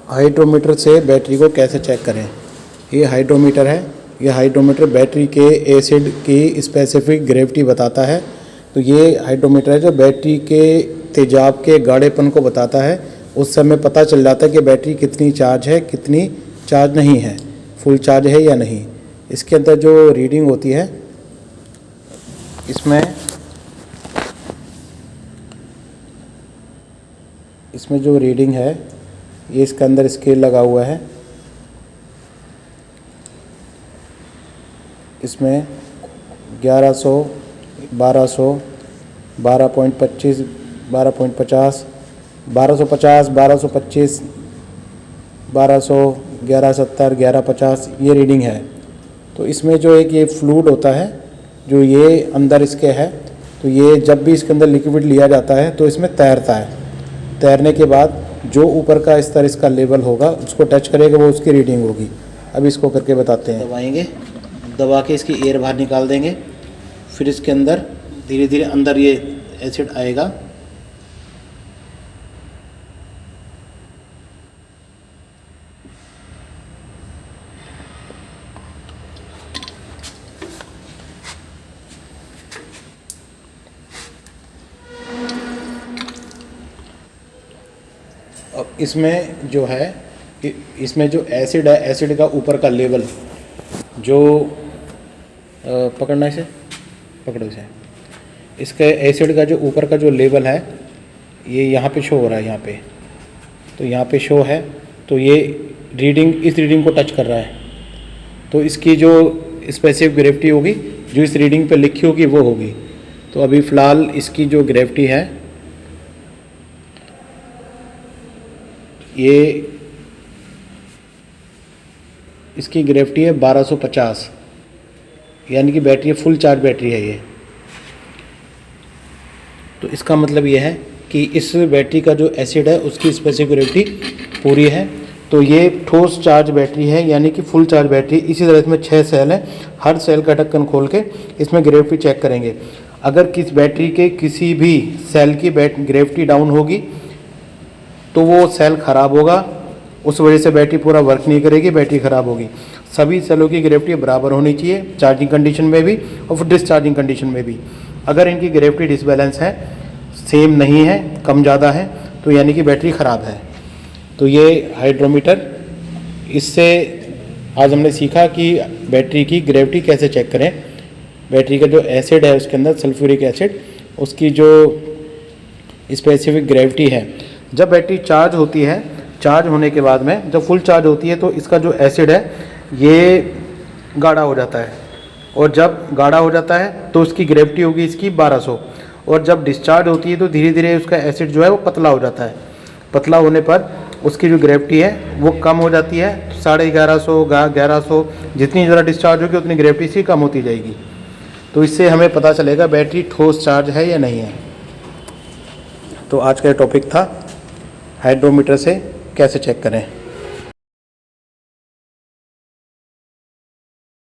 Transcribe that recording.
Hydrometer से battery को कैसे चेक करें। ये हाइड्रोमीटर है। ये हाइड्रोमीटर बैटरी के एसिड की स्पेसिफिक ग्रेविटी बताता है। तो ये हाइड्रोमीटर है जो बैटरी के तेजाब के गाढ़ेपन को बताता है। उस समय पता चल जाता है कि बैटरी कितनी चार्ज है, कितनी चार्ज नहीं है, फुल चार्ज है या नहीं। इसके अंदर जो रीडिंग होती है, इसमें जो रीडिंग है, ये इसके अंदर स्केल लगा हुआ है। इसमें 1100, 1200, 12.25, 12.50, 1250, 1225, 1200, 1170, 1150 ये रीडिंग है। तो इसमें जो एक ये फ्लूइड होता है जो ये अंदर इसके है, तो ये जब भी इसके अंदर लिक्विड लिया जाता है तो इसमें तैरता है। तैरने के बाद जो ऊपर का स्तर इसका लेवल होगा उसको टच करेगा, वो उसकी रीडिंग होगी। अब इसको करके बताते हैं। दबाएंगे, दबा के इसकी एयर बाहर निकाल देंगे, फिर इसके अंदर धीरे धीरे अंदर ये एसिड आएगा। अब इसमें जो है, इसमें जो एसिड है, एसिड का ऊपर का लेवल जो पकड़ना, इसे पकड़ो इसे, इसके एसिड का जो ऊपर का जो लेवल है ये यहाँ पे शो हो रहा है, यहाँ पे, तो यहाँ पे शो है। तो ये रीडिंग, इस रीडिंग को टच कर रहा है, तो इसकी जो स्पेसिफिक ग्रेविटी होगी जो इस रीडिंग पे लिखी होगी वो होगी। तो अभी फ़िलहाल इसकी जो ग्रेविटी है, ये इसकी ग्रेविटी है 1250, यानी कि बैटरी फुल चार्ज बैटरी है ये। तो इसका मतलब ये है कि इस बैटरी का जो एसिड है उसकी स्पेसिफिक ग्रेविटी पूरी है। तो ये ठोस चार्ज बैटरी है, यानी कि फुल चार्ज बैटरी। इसी तरह इसमें 6 सेल हैं, हर सेल का ढक्कन खोल के इसमें ग्रेविटी चेक करेंगे। अगर किस बैटरी के किसी भी सेल की ग्रेविटी डाउन होगी तो वो सेल ख़राब होगा, उस वजह से बैटरी पूरा वर्क नहीं करेगी, बैटरी ख़राब होगी। सभी सेलों की ग्रेविटी बराबर होनी चाहिए, चार्जिंग कंडीशन में भी और फिर डिस्चार्जिंग कंडीशन में भी। अगर इनकी ग्रेविटी डिसबैलेंस है, सेम नहीं है, कम ज़्यादा है, तो यानी कि बैटरी ख़राब है। तो ये हाइड्रोमीटर, इससे आज हमने सीखा कि बैटरी की ग्रेविटी कैसे चेक करें। बैटरी का जो एसिड है उसके अंदर सल्फ्यूरिक एसिड, उसकी जो स्पेसिफिक ग्रेविटी है। जब बैटरी चार्ज होती है, चार्ज होने के बाद में जब फुल चार्ज होती है तो इसका जो एसिड है ये गाढ़ा हो जाता है, और जब गाढ़ा हो जाता है तो उसकी ग्रेविटी होगी इसकी 1200, और जब डिस्चार्ज होती है तो धीरे धीरे उसका एसिड जो है वो पतला हो जाता है। पतला होने पर उसकी जो ग्रेविटी है वो कम हो जाती है, 1150, 1100, जितनी ज़्यादा डिस्चार्ज होगी उतनी ग्रेविटी इसकी कम होती जाएगी। तो इससे हमें पता चलेगा बैटरी ठोस चार्ज है या नहीं है। तो आज का टॉपिक था हाइड्रोमीटर से कैसे चेक करें।